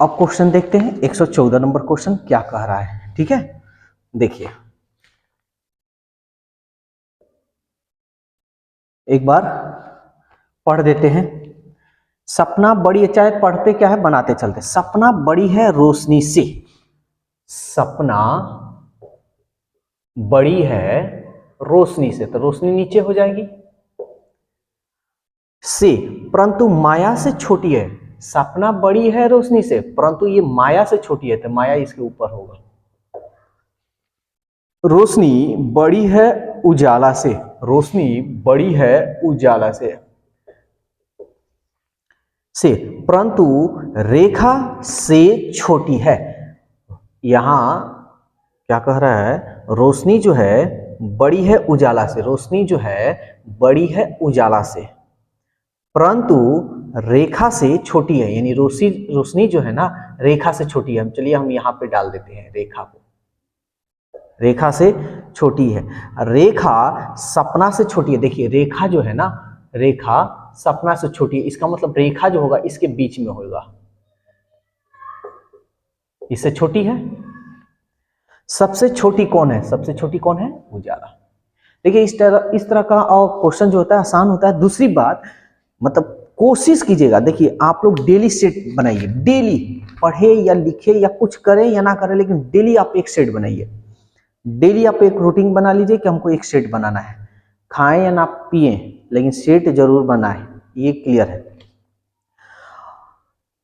अब क्वेश्चन देखते हैं 114 नंबर क्वेश्चन क्या कह रहा है। ठीक है, देखिए एक बार पढ़ देते हैं। सपना बड़ी, चाहे पढ़ते क्या है बनाते चलते। सपना बड़ी है रोशनी से, सपना बड़ी है रोशनी से, तो रोशनी नीचे हो जाएगी से, परंतु माया से छोटी है। सपना बड़ी है रोशनी से परंतु ये माया से छोटी है, तो माया इसके ऊपर होगा। रोशनी बड़ी है उजाला से, रोशनी बड़ी है उजाला से परंतु रेखा से छोटी है। यहां क्या कह रहा है, रोशनी जो है बड़ी है उजाला से, रोशनी जो है बड़ी है उजाला से परंतु रेखा से छोटी है, यानी रोशनी जो है ना रेखा से छोटी है। चलिए हम यहां पे डाल देते हैं रेखा को, रेखा से छोटी है। रेखा सपना से छोटी है। देखिए रेखा जो है ना, रेखा सपना से छोटी है, इसका मतलब रेखा जो होगा इसके बीच में होगा, इससे छोटी है। सबसे छोटी कौन है, सबसे छोटी कौन है, उजाला। देखिए इस तरह का और क्वेश्चन जो होता है आसान होता है। दूसरी बात, मतलब कोशिश कीजिएगा, देखिए आप लोग डेली सेट बनाइए, डेली पढ़े या लिखे या कुछ करें या ना करें, लेकिन डेली आप एक सेट बनाइए। डेली आप एक रूटीन बना लीजिए कि हमको एक सेट बनाना है, खाएं या ना पिए लेकिन सेट जरूर बनाएं, ये क्लियर है।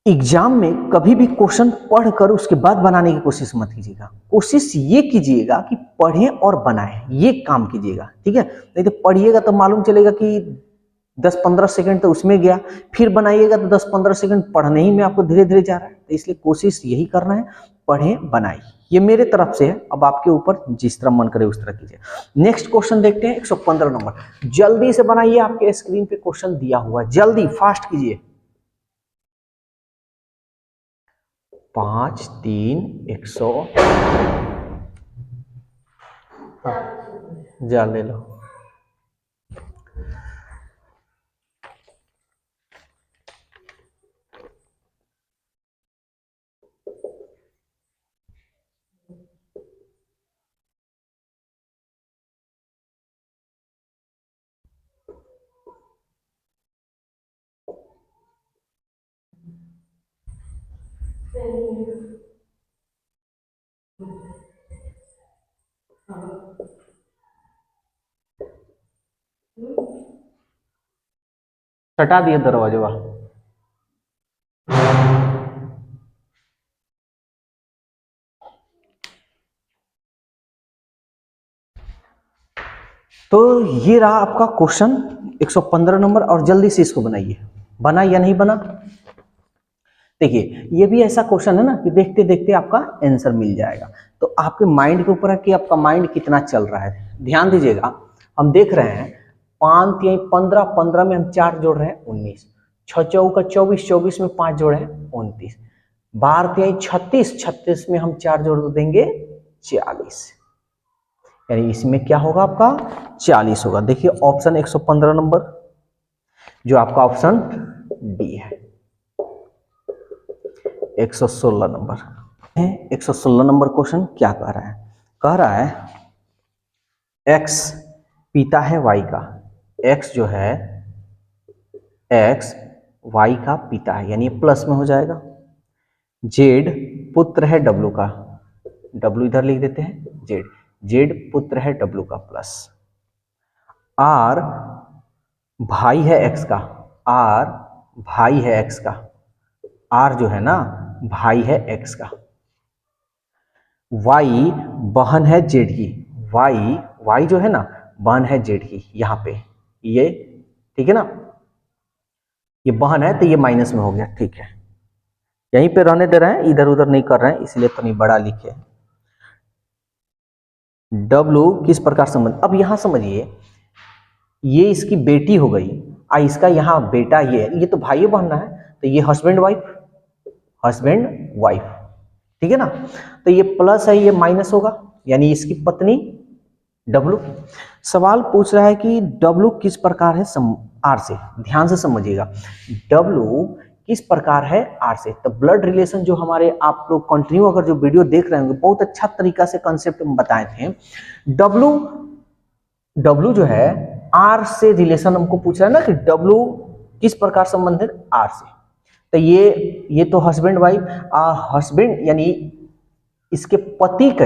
एग्जाम में कभी भी क्वेश्चन पढ़कर उसके बाद बनाने की कोशिश मत कीजिएगा, कोशिश ये कीजिएगा कि पढ़ें और बनाएं, ये काम कीजिएगा। ठीक है, नहीं तो पढ़िएगा तो मालूम चलेगा कि 10-15 सेकंड तो उसमें गया, फिर बनाइएगा तो 10-15 सेकंड पढ़ने ही में आपको धीरे धीरे जा रहा है। तो इसलिए कोशिश यही करना है, पढ़ें बनाएं। ये मेरे तरफ से है, अब आपके ऊपर जिस तरह मन करे उस तरह कीजिए। नेक्स्ट क्वेश्चन देखते हैं 115 नंबर। जल्दी से बनाइए, आपके स्क्रीन पे क्वेश्चन दिया हुआ है, जल्दी फास्ट कीजिए। 5 3 100 जा ले लो। हटा दिया दरवाजा। तो ये रहा आपका क्वेश्चन 115 नंबर, और जल्दी से इसको बनाइए। बना या नहीं बना? देखिए ये भी ऐसा क्वेश्चन है ना कि देखते देखते आपका आंसर मिल जाएगा। तो आपके माइंड के ऊपर है कि आपका माइंड कितना चल रहा है। ध्यान दीजिएगा, हम देख रहे हैं 5 3 15, 15 में हम 4 जोड़ रहे हैं 19, 6 चौका 24, 24 में 5 जोड़े हैं 29, 12 3 36, 36 में हम 4 जोड़ देंगे 40, यानी इसमें क्या होगा आपका 40 होगा। देखिए ऑप्शन 115 नंबर जो आपका ऑप्शन डी है। 116 नंबर है। 116 नंबर क्वेश्चन क्या कह रहा है, कह रहा है x पिता है y का, x जो है x y का पिता है, यानी प्लस में हो जाएगा। z पुत्र है w का, w इधर लिख देते हैं, z पुत्र है w का, प्लस r भाई है x का, r भाई है x का, r जो है ना भाई है x का, y बहन है z की, y जो है ना बहन है z की, यहाँ पे ये ठीक है ना, ये बहन है तो ये माइनस में हो गया। ठीक है, यहीं पे रहने दे रहे हैं, इधर उधर नहीं कर रहे हैं, इसलिए तो नहीं बड़ा लिखे। W किस प्रकार संबंध, अब यहां समझिए ये इसकी बेटी हो गई, इसका यहाँ बेटा ये तो भाई बनना है, तो ये हस्बैंड वाइफ, ठीक है ना। तो ये प्लस है, ये माइनस होगा, यानी इसकी पत्नी W। सवाल पूछ रहा है कि W किस प्रकार है आर से, ध्यान से समझिएगा। W किस प्रकार है आर से। तो ब्लड रिलेशन जो हमारे, आप लोग कंटिन्यू अगर जो वीडियो देख रहे होंगे, बहुत अच्छा तरीका से कंसेप्ट हम बताए थे। डब्लू जो है आर से रिलेशन हमको पूछ रहा है ना कि डब्लू किस प्रकार संबंधित आर से। तो ये तो हस्बैंड वाइफ, हस्बैंड यानी इसके पति के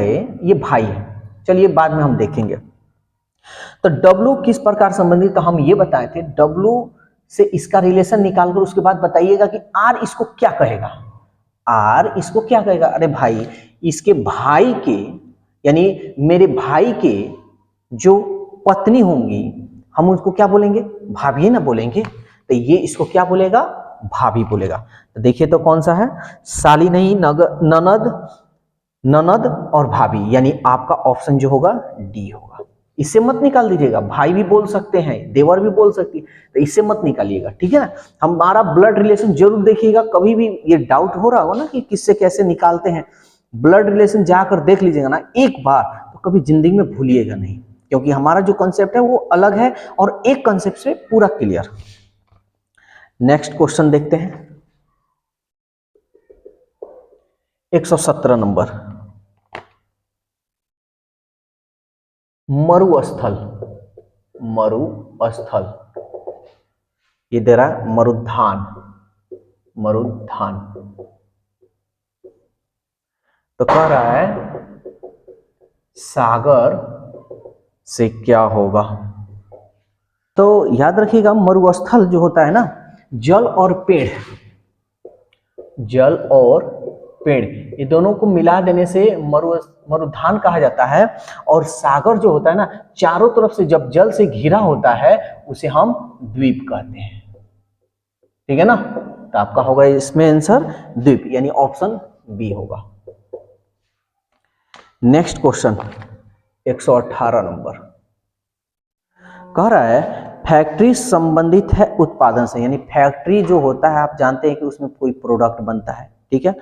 ये भाई है, चलिए बाद में हम देखेंगे। तो डब्लू किस प्रकार संबंधित, तो हम ये बताए थे डब्लू से इसका रिलेशन निकालकर उसके बाद बताइएगा कि आर इसको क्या कहेगा। आर इसको क्या कहेगा, अरे भाई इसके भाई के यानी मेरे भाई के जो पत्नी होंगी हम उसको क्या बोलेंगे, भाभी ना बोलेंगे। तो ये इसको क्या बोलेगा, भाभी बोलेगा। तो देखिए तो कौन सा है, साली नहीं, ननद और भाभी, यानी आपका ऑप्शन जो होगा डी होगा। इससे मत निकाल दीजिएगा, भाई भी बोल सकते हैं, देवर भी बोल सकती है, तो इससे मत निकालिएगा, ठीक है ना। हमारा ब्लड रिलेशन जरूर देखिएगा, कभी भी ये डाउट हो रहा होगा ना कि किससे कैसे निकालते हैं, ब्लड रिलेशन जाकर देख लीजिएगा ना एक बार, तो कभी जिंदगी में भूलिएगा नहीं, क्योंकि हमारा जो कंसेप्ट है वो अलग है और एक कंसेप्ट से पूरा क्लियर। नेक्स्ट क्वेश्चन देखते हैं, 117 नंबर। मरुस्थल, मरुस्थल ये दे रहा है मरुद्यान, मरुद्यान। तो कह रहा है सागर से क्या होगा। तो याद रखिएगा मरुस्थल जो होता है ना, जल और पेड़, जल और पेड़ ये दोनों को मिला देने से मरुद्यान कहा जाता है। और सागर जो होता है ना, चारों तरफ से जब जल से घिरा होता है उसे हम द्वीप कहते हैं, ठीक है ना। तो आपका होगा इसमें आंसर द्वीप, यानी ऑप्शन बी होगा। नेक्स्ट क्वेश्चन 118 नंबर कह रहा है फैक्ट्री संबंधित है उत्पादन से, यानी फैक्ट्री जो होता है आप जानते हैं कि उसमें कोई प्रोडक्ट बनता है, ठीक है।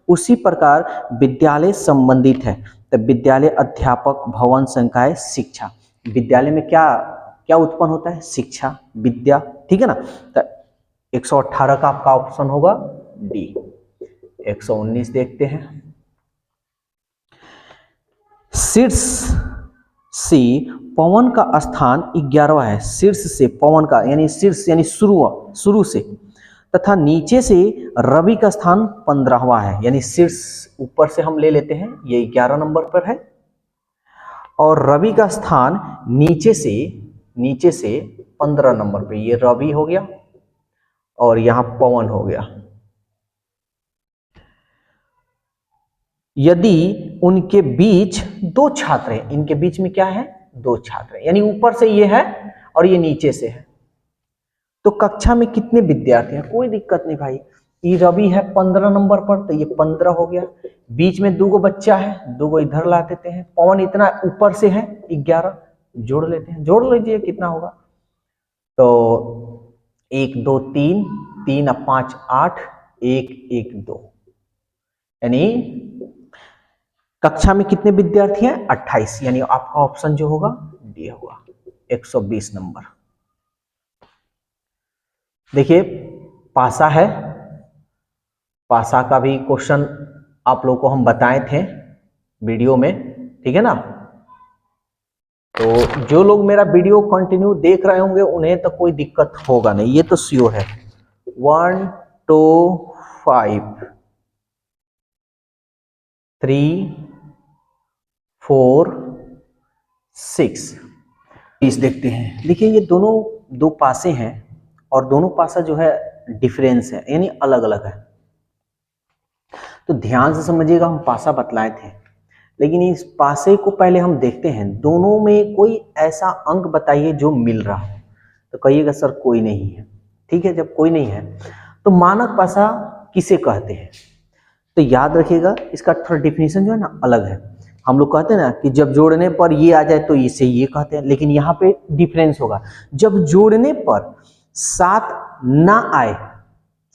उसी प्रकार विद्यालय संबंधित है, तो विद्यालय अध्यापक भवन संकाय शिक्षा, विद्यालय में क्या क्या उत्पन्न होता है, शिक्षा विद्या, ठीक है ना। तो 118 का आपका ऑप्शन होगा डी। 119 देखते हैं, शीर्ष से पवन का स्थान 11वां है, शीर्ष से पवन का यानी शीर्ष यानी शुरू से, तथा नीचे से रवि का स्थान 15वां है, यानी शीर्ष ऊपर से हम ले लेते हैं, ये 11 नंबर पर है, और रवि का स्थान नीचे से 15 नंबर पे, ये रवि हो गया और यहां पवन हो गया। यदि उनके बीच दो छात्र हैं, इनके बीच में क्या है, दो छात्र हैं, यानी ऊपर से ये है और ये नीचे से है, तो कक्षा में कितने विद्यार्थी हैं, कोई दिक्कत नहीं भाई, ये रवि है 15 नंबर पर, तो ये 15 हो गया, बीच में दो बच्चा है, दो ला देते हैं, पवन इतना ऊपर से है 11, जोड़ लेते हैं, जोड़ लीजिए कितना होगा, तो 1 2 3 3 और 5 8 1 1 2, यानी कक्षा में कितने विद्यार्थी हैं, 28, यानी आपका ऑप्शन जो होगा डी होगा। 120 नंबर देखिए, पासा है, पासा का भी क्वेश्चन आप लोगों को हम बताए थे वीडियो में, ठीक है ना। तो जो लोग मेरा वीडियो कंटिन्यू देख रहे होंगे उन्हें तो कोई दिक्कत होगा नहीं, ये तो श्योर है। 1 2 5 3 4 6 इस देखते हैं। देखिए ये दोनों दो पासे हैं और दोनों पासा जो है डिफरेंस है, यानी अलग अलग है, तो ध्यान से समझिएगा, हम पासा बतलाए थे, लेकिन इस पासे को पहले हम देखते हैं, दोनों में कोई ऐसा अंक बताइए जो मिल रहा हो, तो कहिएगा सर कोई नहीं है, ठीक है। जब कोई नहीं है तो मानक पासा किसे कहते हैं, तो याद रखिएगा इसका थोड़ा डिफिनेशन जो है ना अलग है। हम लोग कहते हैं ना कि जब जोड़ने पर ये आ जाए तो इसे ये कहते हैं, लेकिन यहाँ पे डिफरेंस होगा, जब जोड़ने पर 7 ना आए,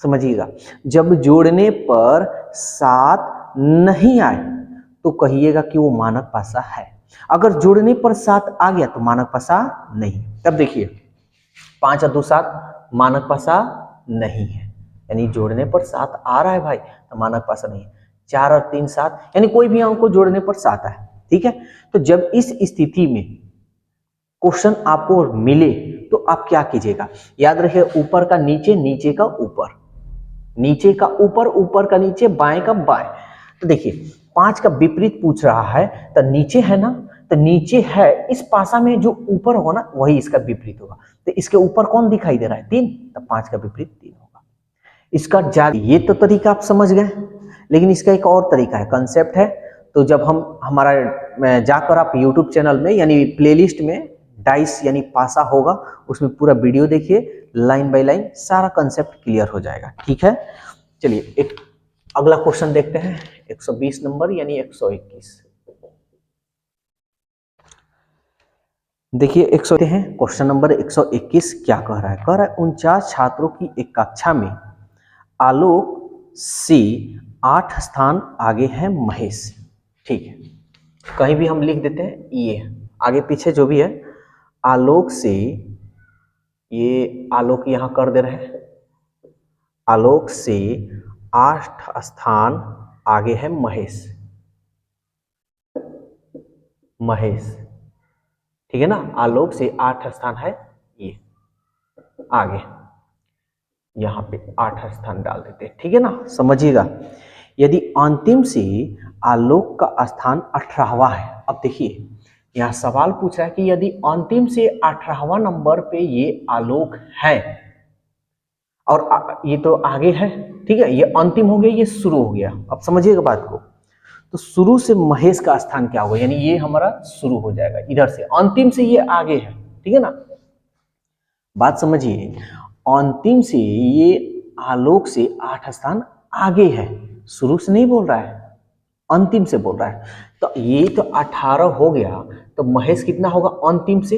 समझिएगा, जब जोड़ने पर 7 नहीं आए तो कहिएगा कि वो मानक पासा है, अगर जोड़ने पर 7 आ गया तो मानक पासा नहीं। तब देखिए 5 और 2 7 मानक पासा नहीं है, यानी जोड़ने पर 7 आ रहा है भाई, तो मानक पासा नहीं है। 4 और 3 7, यानी कोई भी अंक को जोड़ने पर 7 है। ठीक है, तो जब इस स्थिति में क्वेश्चन आपको मिले तो आप क्या कीजिएगा, याद रखिए ऊपर का नीचे, नीचे का ऊपर, नीचे का ऊपर, ऊपर का नीचे, बाएं का बाएं। तो देखिए 5 का विपरीत पूछ रहा है, तो नीचे है ना, तो नीचे है, इस पासा में जो ऊपर होगा ना वही इसका विपरीत होगा। तो इसके ऊपर कौन दिखाई दे रहा है, 3, तो 5 का विपरीत 3 होगा। इसका ये तो तरीका आप समझ गए, लेकिन इसका एक और तरीका है, कंसेप्ट है। तो जब हम हमारा जाकर आप यूट्यूब चैनल में यानी प्लेलिस्ट में डाइस यानी पासा होगा, उसमें पूरा वीडियो देखिए, लाइन बाय लाइन सारा कंसेप्ट क्लियर हो जाएगा। ठीक है, चलिए एक अगला क्वेश्चन देखते हैं, 120 नंबर यानी 121। देखिए 100 हैं, क्वेश्चन नंबर 121 क्या कह रहा है, 49 छात्रों की एक कक्षा में आलोक से 8 स्थान आगे है महेश। ठीक है, कहीं भी हम लिख देते हैं, ये आगे पीछे जो भी है, आलोक से, ये आलोक यहां कर दे रहे हैं, आलोक से 8 स्थान आगे है महेश, महेश। ठीक है ना, आलोक से 8 स्थान है ये आगे, यहां पे 8 स्थान डाल देते हैं। ठीक है ना, समझिएगा। यदि अंतिम से आलोक का स्थान 18वां है, अब देखिए यहां सवाल पूछ रहा है कि यदि अंतिम से 18वां नंबर पे ये आलोक है और ये तो आगे है, ठीक है, ये अंतिम हो गया, ये शुरू हो गया। अब समझिएगा बात को, तो शुरू से महेश का स्थान क्या होगा, यानी ये हमारा शुरू हो जाएगा इधर से, अंतिम से ये आगे है। ठीक है ना, बात समझिए, अंतिम से ये आलोक से 8 स्थान आगे है, शुरू से नहीं बोल रहा है, अंतिम से बोल रहा है। तो ये तो 18 हो गया, तो महेश कितना होगा अंतिम से,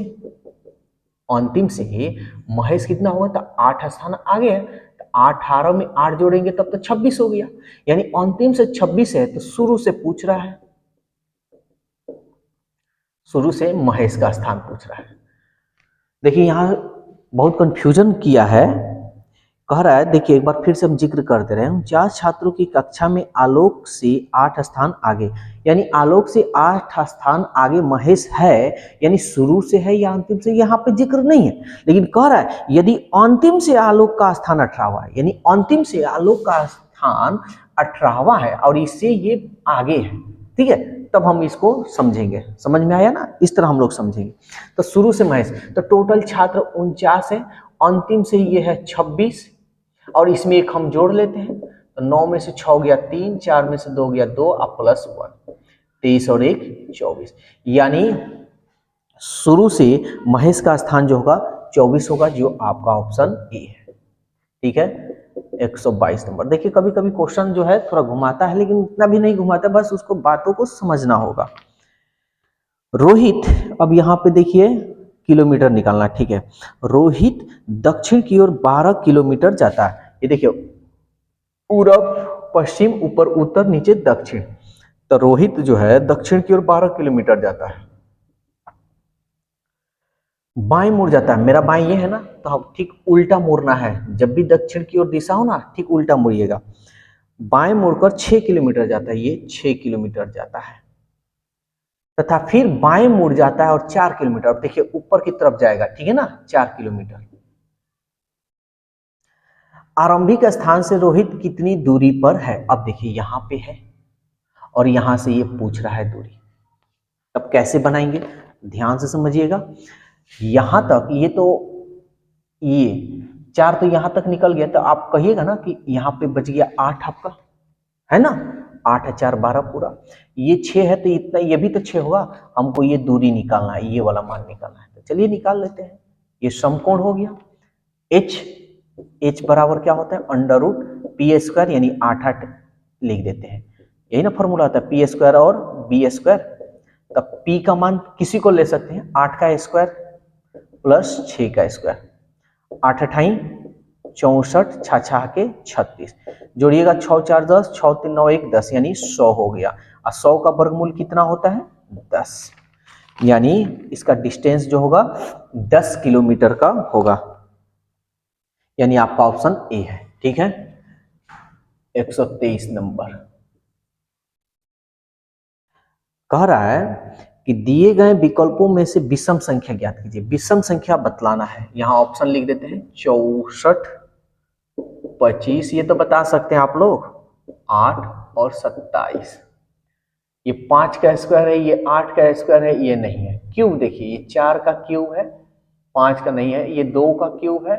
अंतिम से महेश कितना होगा, तो 8 स्थान आगे है, तो 18 में 8 जोड़ेंगे तब तो 26 हो गया, यानी अंतिम से 26 है, तो शुरू से पूछ रहा है, शुरू से महेश का स्थान पूछ रहा है। देखिए यहां बहुत कंफ्यूजन किया है, कह रहा है, देखिए एक बार फिर से हम जिक्र कर दे रहे हैं, 49 छात्रों की कक्षा में आलोक से 8 स्थान आगे, यानी आलोक से 8 स्थान आगे महेश है, यानी शुरू से है या अंतिम से, यहाँ पे जिक्र नहीं है, लेकिन कह रहा है यदि अंतिम से आलोक का स्थान 18वां है, यानी अंतिम से आलोक का स्थान 18वां है और इससे ये आगे है। ठीक है, तब हम इसको समझेंगे, समझ में आया ना, इस तरह हम लोग समझेंगे। तो शुरू से महेश, तो टोटल छात्र 49 है, अंतिम से ये है 26, और इसमें एक हम जोड़ लेते हैं, तो 9 में से 6 गया 3, 4 में से 2 गया 2 और +1, 23 और 1 24, यानी शुरू से महेश का स्थान जो होगा 24 होगा, जो आपका ऑप्शन ए है। ठीक है, 122 नंबर। देखिए कभी कभी क्वेश्चन जो है थोड़ा घुमाता है, लेकिन उतना भी नहीं घुमाता, बस उसको बातों को समझना होगा। रोहित, अब यहाँ पे देखिए किलोमीटर निकालना। ठीक है, रोहित दक्षिण की ओर 12 किलोमीटर जाता है, ये देखिए पूरब पश्चिम, ऊपर उत्तर, नीचे दक्षिण, तो रोहित जो है दक्षिण की ओर 12 किलोमीटर जाता है, बाएं मुड़ जाता है, मेरा बाएं ये है ना, तो हम ठीक उल्टा मुड़ना है, जब भी दक्षिण की ओर दिशा हो ना ठीक उल्टा मुड़िएगा, बाएं मुड़कर 6 किलोमीटर जाता है, ये 6 किलोमीटर जाता है, तथा फिर बाएं मुड़ जाता है और 4 किलोमीटर, अब देखिए ऊपर की तरफ जाएगा, ठीक है ना, 4 किलोमीटर। आरंभिक स्थान से रोहित कितनी दूरी पर है, अब देखिए यहां पे है और यहां से ये पूछ रहा है दूरी, अब कैसे बनाएंगे, ध्यान से समझिएगा। यहां तक ये तो, ये 4 तो यहां तक निकल गया, तो आप कहिएगा ना कि यहां पे बच गया 8 आपका, है ना, 8 है 4 12 पूरा, ये 6 है तो इतना, ये भी तो 6 होगा, हमको ये दूरी निकालना है, ये वाला मान निकालना है, तो चलिए निकाल लेते हैं। ये समकोण हो गया, h बराबर क्या होता है, √p², यानी 8 8 लिख देते हैं, यही ना फॉर्मूला होता है, p² और b², तब p का मान किसी को ले सकते हैं, 8 का स्क्वायर प्लस 6 का स्क्वायर, 8 अठाई 64, 6 6 के 36, जोड़िएगा 6 4 10, 6 3 9 1 10, यानी 100 हो गया, और 100 का वर्गमूल कितना होता है 10, यानी इसका डिस्टेंस जो होगा 10 किलोमीटर का होगा, यानी आपका ऑप्शन ए है। ठीक है, 123 नंबर। कह रहा है कि दिए गए विकल्पों में से विषम संख्या ज्ञात कीजिए। विषम संख्या बतलाना है। यहां ऑप्शन लिख देते हैं 64, 25, ये तो बता सकते हैं आप लोग, 8 और 27। ये 5 का स्क्वायर है, ये 8 का स्क्वायर है, ये नहीं है। क्यूब देखिए, ये 4 का क्यूब है, 5 का नहीं है। ये 2 का क्यूब है,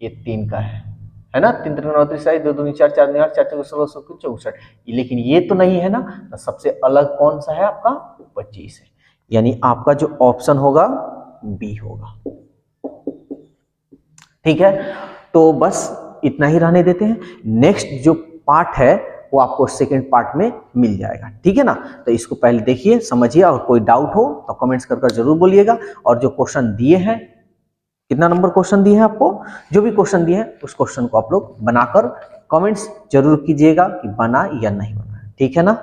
ये 3 का है ना। 3 3 9 3 2 2 4 4 8 4 4 16 16 64। लेकिन ये तो नहीं है ना, तो सबसे अलग कौन सा है आपका? 25 है। यानी आपका जो ऑप्शन होगा बी होगा। ठीक है, तो बस इतना ही रहने देते हैं। नेक्स्ट जो पार्ट है वो आपको सेकंड पार्ट में मिल जाएगा। ठीक है ना, तो इसको पहले देखिए, समझिए, और कोई डाउट हो तो कमेंट्स कर जरूर बोलिएगा। और जो क्वेश्चन दिए हैं, कितना नंबर क्वेश्चन दिए हैं आपको, जो भी क्वेश्चन दिए हैं उस क्वेश्चन को आप लोग बनाकर कमेंट्स जरूर कीजिएगा कि बना या नहीं बना। ठीक है ना।